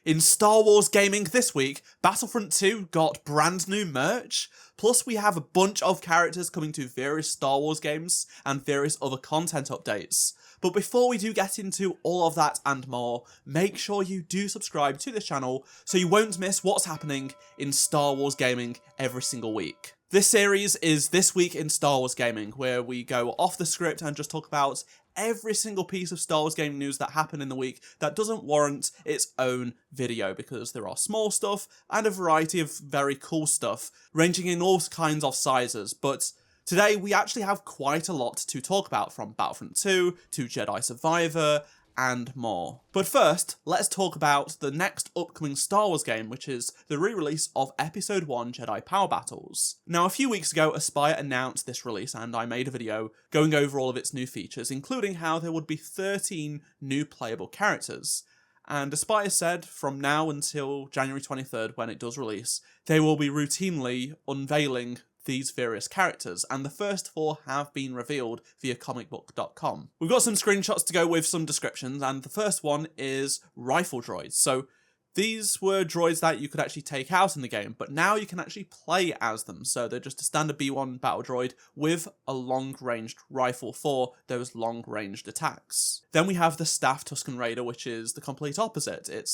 In Star Wars gaming this week, Battlefront 2 got brand new merch, plus we have a bunch of characters coming to various Star Wars games and various other content updates. But before we do get into all of that and more, make sure you do subscribe to this channel so you won't miss what's happening in Star Wars gaming every single week. This series is This Week in Star Wars Gaming, where we go off the script and just talk about every single piece of Star Wars gaming news that happened in the week that doesn't warrant its own video, because there are small stuff and a variety of very cool stuff, ranging in all kinds of sizes. But today we actually have quite a lot to talk about, from Battlefront 2 to Jedi Survivor and more. But first, let's talk about the next upcoming Star Wars game, which is the re-release of Episode 1 Jedi Power Battles. Now, a few weeks ago, Aspyr announced this release, and I made a video going over all of its new features, including how there would be 13 new playable characters. And Aspyr said from now until January 23rd, when it does release, they will be routinely unveiling these various characters, and the first 4 have been revealed via comicbook.com. We've got some screenshots to go with some descriptions, and the first one is rifle droids. So these were droids that you could actually take out in the game, but now you can actually play as them. So they're just a standard B1 battle droid with a long-ranged rifle for those long-ranged attacks. Then we have the Staff Tusken Raider, which is the complete opposite. It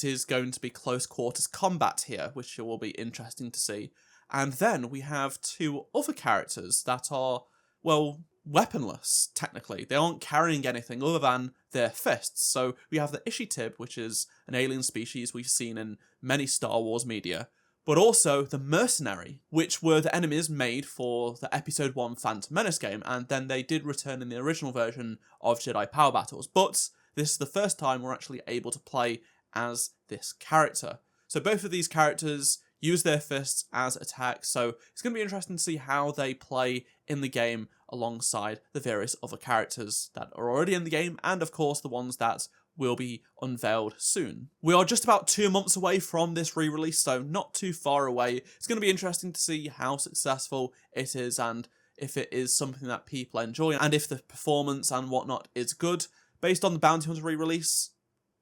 is going to be close quarters combat here, which will be interesting to see. And then we have 2 other characters that are, well, weaponless, technically. They aren't carrying anything other than their fists. So we have the Ishitib, which is an alien species we've seen in many Star Wars media, but also the Mercenary, which were the enemies made for the Episode 1 Phantom Menace game, and then they did return in the original version of Jedi Power Battles. But this is the first time we're actually able to play as this character. So both of these characters use their fists as attacks, so it's going to be interesting to see how they play in the game alongside the various other characters that are already in the game, and of course the ones that will be unveiled soon. We are just about 2 months away from this re-release, so not too far away. It's going to be interesting to see how successful it is, and if it is something that people enjoy, and if the performance and whatnot is good. Based on the Bounty Hunter re-release,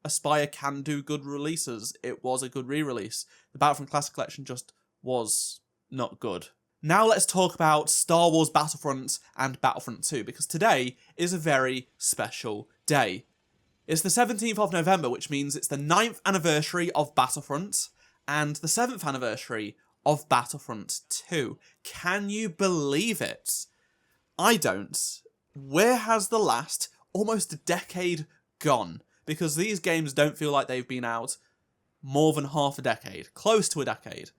Aspyr can do good releases. It was a good re-release. The Battlefront Classic Collection just was not good. Now let's talk about Star Wars Battlefront and Battlefront 2, because today is a very special day. It's the 17th of November, which means it's the 9th anniversary of Battlefront and the 7th anniversary of Battlefront 2. Can you believe it? I don't. Where has the last almost a decade gone? Because these games don't feel like they've been out more than half a decade, close to a decade.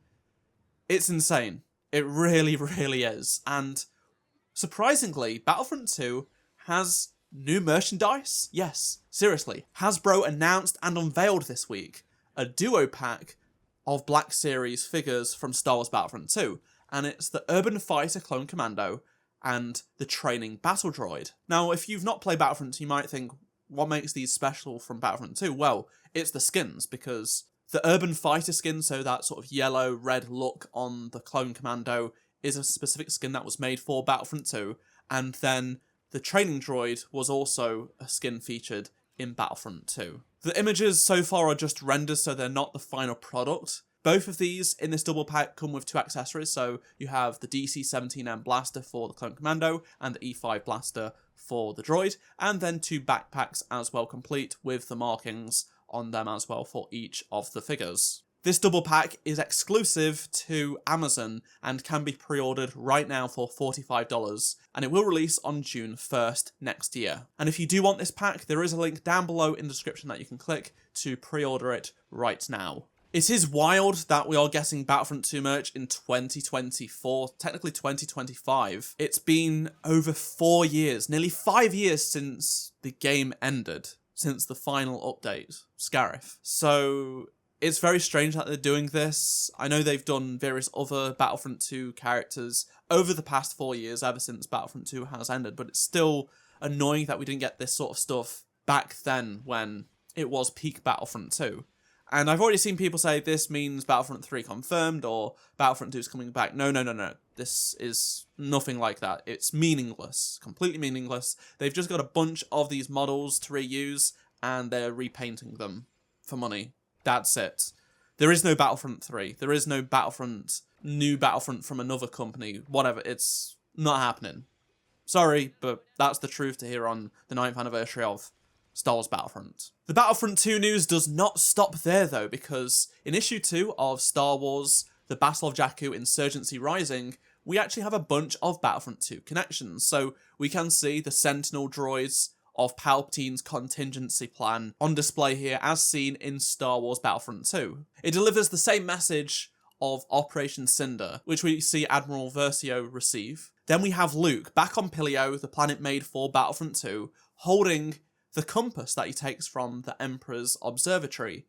It's insane. It really, really is. And surprisingly, Battlefront 2 has new merchandise. Yes, seriously. Hasbro announced and unveiled this week a duo pack of Black Series figures from Star Wars Battlefront 2. And it's the Urban Fighter Clone Commando and the Training Battle Droid. Now, if you've not played Battlefront 2, you might think, what makes these special from Battlefront 2? Well, it's the skins, because the Urban Fighter skin, so that sort of yellow-red look on the Clone Commando, is a specific skin that was made for Battlefront 2, and then the Training Droid was also a skin featured in Battlefront 2. The images so far are just renders, so they're not the final product. Both of these in this double pack come with 2 accessories, so you have the DC-17M blaster for the Clone Commando and the E5 blaster for the droid, and then 2 backpacks as well, complete with the markings on them as well for each of the figures. This double pack is exclusive to Amazon and can be pre-ordered right now for $45, and it will release on June 1st next year. And if you do want this pack, there is a link down below in the description that you can click to pre-order it right now. It is wild that we are getting Battlefront 2 merch in 2024, technically 2025. It's been over 4 years, nearly 5 years since the game ended, since the final update, Scarif. So it's very strange that they're doing this. I know they've done various other Battlefront 2 characters over the past 4 years, ever since Battlefront 2 has ended, but it's still annoying that we didn't get this sort of stuff back then when it was peak Battlefront 2. And I've already seen people say this means Battlefront 3 confirmed or Battlefront 2 is coming back. No. This is nothing like that. It's meaningless. Completely meaningless. They've just got a bunch of these models to reuse and they're repainting them. for money. That's it. There is no Battlefront 3. There is no new Battlefront from another company. Whatever, it's not happening. Sorry, but that's the truth to hear on the 9th anniversary of Star Wars Battlefront. The Battlefront 2 news does not stop there though, because in issue 2 of Star Wars The Battle of Jakku Insurgency Rising, we actually have a bunch of Battlefront 2 connections. So we can see the Sentinel droids of Palpatine's contingency plan on display here as seen in Star Wars Battlefront 2. It delivers the same message of Operation Cinder, which we see Admiral Versio receive. Then we have Luke back on Pilio, the planet made for Battlefront 2, holding the compass that he takes from the Emperor's observatory.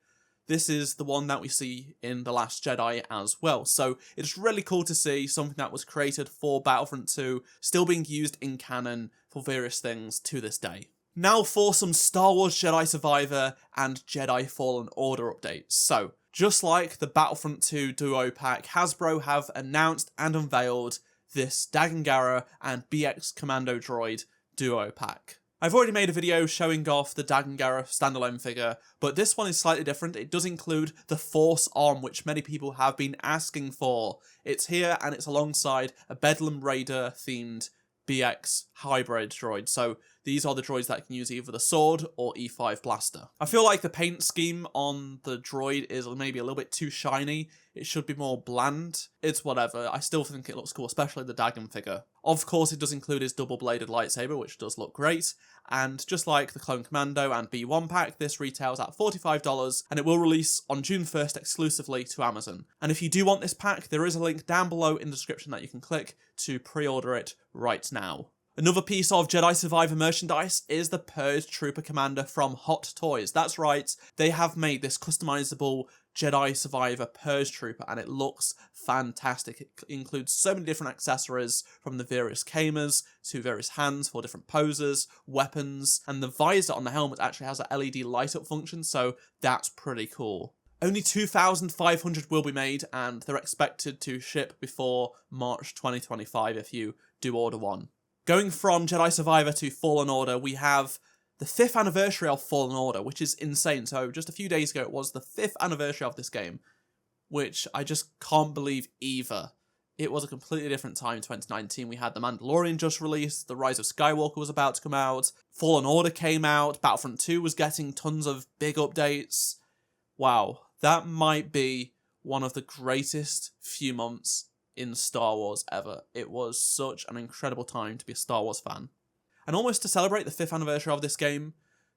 This is the one that we see in The Last Jedi as well. So it's really cool to see something that was created for Battlefront 2 still being used in canon for various things to this day. Now for some Star Wars Jedi Survivor and Jedi Fallen Order updates. So, just like the Battlefront 2 Duo Pack, Hasbro have announced and unveiled this Dagan Gera and BX Commando Droid Duo Pack. I've already made a video showing off the Dagan Gera standalone figure, but this one is slightly different. It does include the Force Arm, which many people have been asking for. It's here and it's alongside a Bedlam Raider themed BX hybrid droid. So these are the droids that can use either the sword or E5 blaster. I feel like the paint scheme on the droid is maybe a little bit too shiny. It should be more bland. It's whatever. I still think it looks cool, especially the Dagan figure. Of course, it does include his double-bladed lightsaber, which does look great. And just like the Clone Commando and B1 pack, this retails at $45 and it will release on June 1st exclusively to Amazon. And if you do want this pack, there is a link down below in the description that you can click to pre-order it right now. Another piece of Jedi Survivor merchandise is the Purge Trooper Commander from Hot Toys. That's right, they have made this customizable Jedi Survivor Purge Trooper and it looks fantastic. It includes so many different accessories from the various cameras to various hands for different poses, weapons, and the visor on the helmet actually has a LED light up function, so that's pretty cool. Only 2,500 will be made and they're expected to ship before March 2025 if you do order one. Going from Jedi Survivor to Fallen Order, we have the 5th anniversary of Fallen Order, which is insane. So just a few days ago, it was the 5th anniversary of this game, which I just can't believe either. It was a completely different time in 2019. We had The Mandalorian just released, The Rise of Skywalker was about to come out, Fallen Order came out, Battlefront 2 was getting tons of big updates. Wow, that might be one of the greatest few months in Star Wars ever. It was such an incredible time to be a Star Wars fan. And almost to celebrate the 5th anniversary of this game,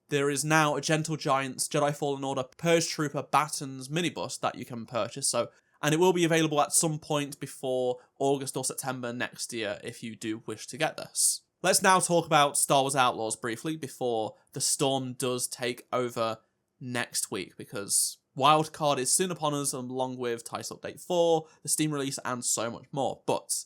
there is now a Gentle Giants Jedi Fallen Order Purge Trooper Battens minibus that you can purchase. And it will be available at some point before August or September next year if you do wish to get this. Let's now talk about Star Wars Outlaws briefly before the storm does take over next week, because Wildcard is soon upon us along with Title Update 4, the Steam release, and so much more. But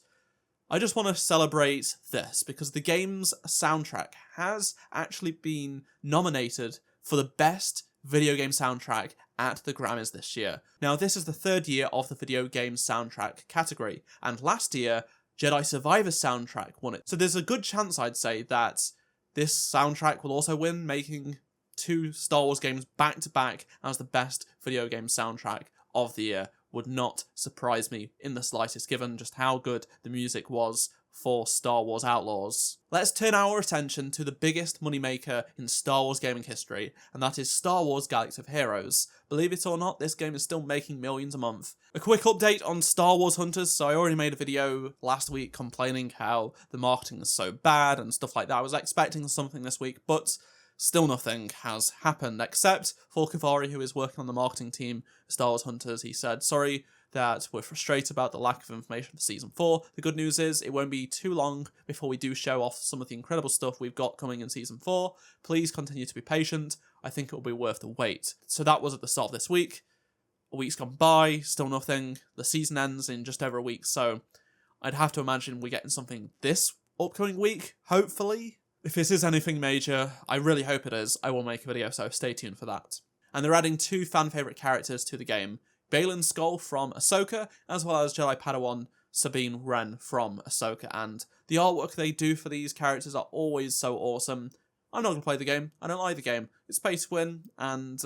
I just want to celebrate this because the game's soundtrack has actually been nominated for the best video game soundtrack at the Grammys this year. Now, this is the 3rd year of the video game soundtrack category, and last year, Jedi Survivor soundtrack won it. So there's a good chance, I'd say, that this soundtrack will also win, making 2 Star Wars games back-to-back as the best video game soundtrack of the year. Would not surprise me in the slightest, given just how good the music was for Star Wars Outlaws. Let's turn our attention to the biggest moneymaker in Star Wars gaming history, and that is Star Wars Galaxy of Heroes. Believe it or not, this game is still making millions a month. A quick update on Star Wars Hunters. So I already made a video last week complaining how the marketing is so bad and stuff like that. I was expecting something this week, but still nothing has happened, except for Kavari, who is working on the marketing team for Star Wars Hunters. He said, sorry that we're frustrated about the lack of information for Season 4. The good news is it won't be too long before we do show off some of the incredible stuff we've got coming in Season 4. Please continue to be patient. I think it will be worth the wait. So that was at the start of this week. A week's gone by, still nothing. The season ends in just over a week, so I'd have to imagine we're getting something this upcoming week, hopefully. If this is anything major, I really hope it is, I will make a video, so stay tuned for that. And they're adding 2 fan-favourite characters to the game, Baylan Skoll from Ahsoka, as well as Jedi Padawan Sabine Wren from Ahsoka, and the artwork they do for these characters are always so awesome. I'm not going to play the game, I don't like the game, it's pay to win, and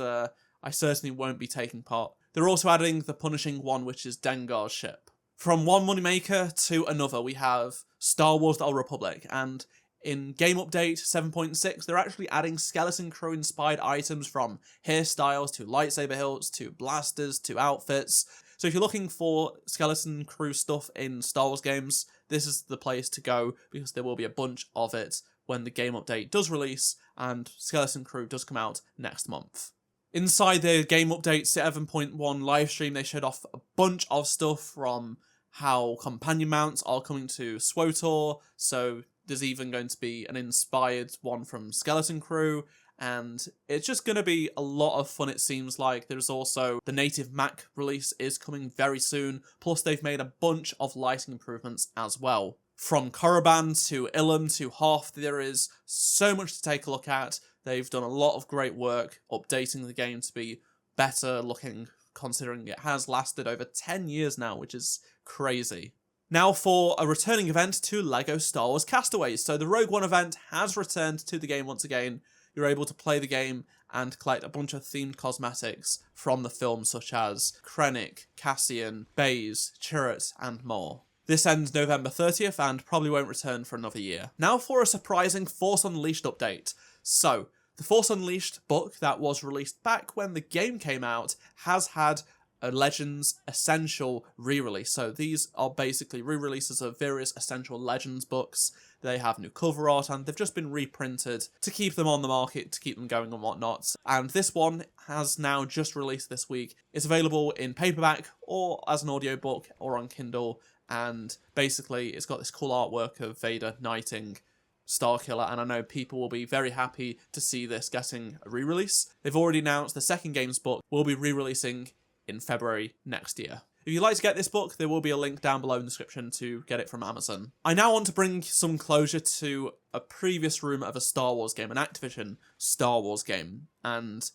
I certainly won't be taking part. They're also adding the punishing one, which is Dengar's ship. From one moneymaker to another, we have Star Wars The Old Republic, and in Game Update 7.6, they're actually adding Skeleton Crew inspired items from hairstyles to lightsaber hilts to blasters to outfits. So if you're looking for Skeleton Crew stuff in Star Wars games, this is the place to go, because there will be a bunch of it when the Game Update does release and Skeleton Crew does come out next month. Inside the Game Update 7.1 livestream, they showed off a bunch of stuff from how companion mounts are coming to SWTOR, so there's even going to be an inspired one from Skeleton Crew, and it's just going to be a lot of fun, it seems like. There's also the native Mac release is coming very soon, plus they've made a bunch of lighting improvements as well. From Korriban to Ilum to Hoth, there is so much to take a look at. They've done a lot of great work updating the game to be better looking, considering it has lasted over 10 years now, which is crazy. Now for a returning event to LEGO Star Wars Castaways. So the Rogue One event has returned to the game once again. You're able to play the game and collect a bunch of themed cosmetics from the film, such as Krennic, Cassian, Baze, Chirrut, and more. This ends November 30th and probably won't return for another year. Now for a surprising Force Unleashed update. So, the Force Unleashed book that was released back when the game came out has had a Legends Essential re-release. So these are basically re-releases of various Essential Legends books. They have new cover art and they've just been reprinted to keep them on the market, to keep them going and whatnot. And this one has now just released this week. It's available in paperback or as an audiobook or on Kindle. And basically it's got this cool artwork of Vader knighting Starkiller, and I know people will be very happy to see this getting a re-release. They've already announced the second games book will be re-releasing in February next year. If you'd like to get this book, there will be a link down below in the description to get it from Amazon. I now want to bring some closure to a previous rumour of a Star Wars game, an Activision Star Wars game. And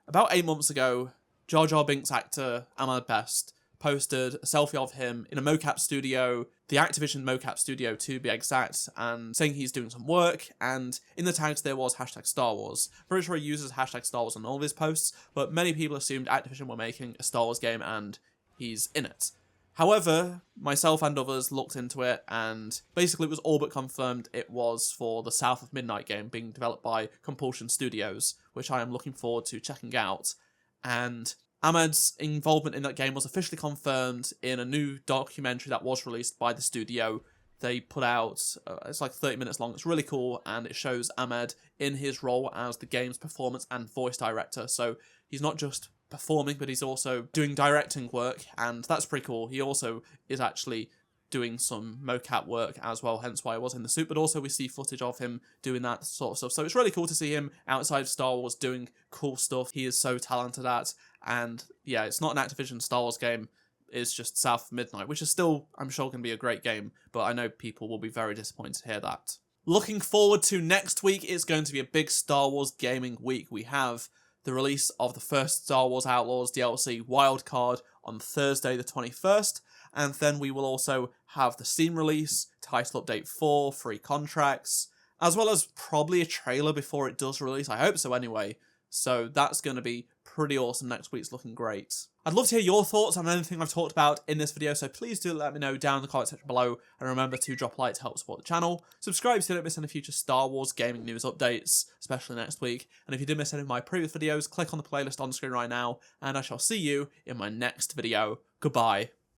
about 8 months ago, Jar Jar Binks actor Ahmed Best posted a selfie of him in a mocap studio, the Activision mocap studio to be exact, and saying he's doing some work, and in the tags there was hashtag Star Wars. I'm pretty sure he uses hashtag Star Wars on all of his posts, but many people assumed Activision were making a Star Wars game and he's in it. However, myself and others looked into it, and basically it was all but confirmed it was for the South of Midnight game being developed by Compulsion Studios, which I am looking forward to checking out. And Ahmed's involvement in that game was officially confirmed in a new documentary that was released by the studio. They put out, it's like 30 minutes long, it's really cool, and it shows Ahmed in his role as the game's performance and voice director. So he's not just performing, but he's also doing directing work, and that's pretty cool. He also is actually doing some mocap work as well, hence why I was in the suit, but also we see footage of him doing that sort of stuff. So it's really cool to see him outside of Star Wars doing cool stuff he is so talented at. And yeah, it's not an Activision Star Wars game, it's just South of Midnight, which is still, I'm sure, going to be a great game, but I know people will be very disappointed to hear that. Looking forward to next week, it's going to be a big Star Wars gaming week. We have the release of the first Star Wars Outlaws DLC Wildcard on Thursday the 21st, and then we will also have the Steam release, Title Update 4, free contracts, as well as probably a trailer before it does release. I hope so anyway. So that's going to be pretty awesome. Next week's looking great. I'd love to hear your thoughts on anything I've talked about in this video, so please do let me know down in the comment section below, and remember to drop a like to help support the channel. Subscribe so you don't miss any future Star Wars gaming news updates, especially next week. And if you did miss any of my previous videos, click on the playlist on screen right now, and I shall see you in my next video. Goodbye.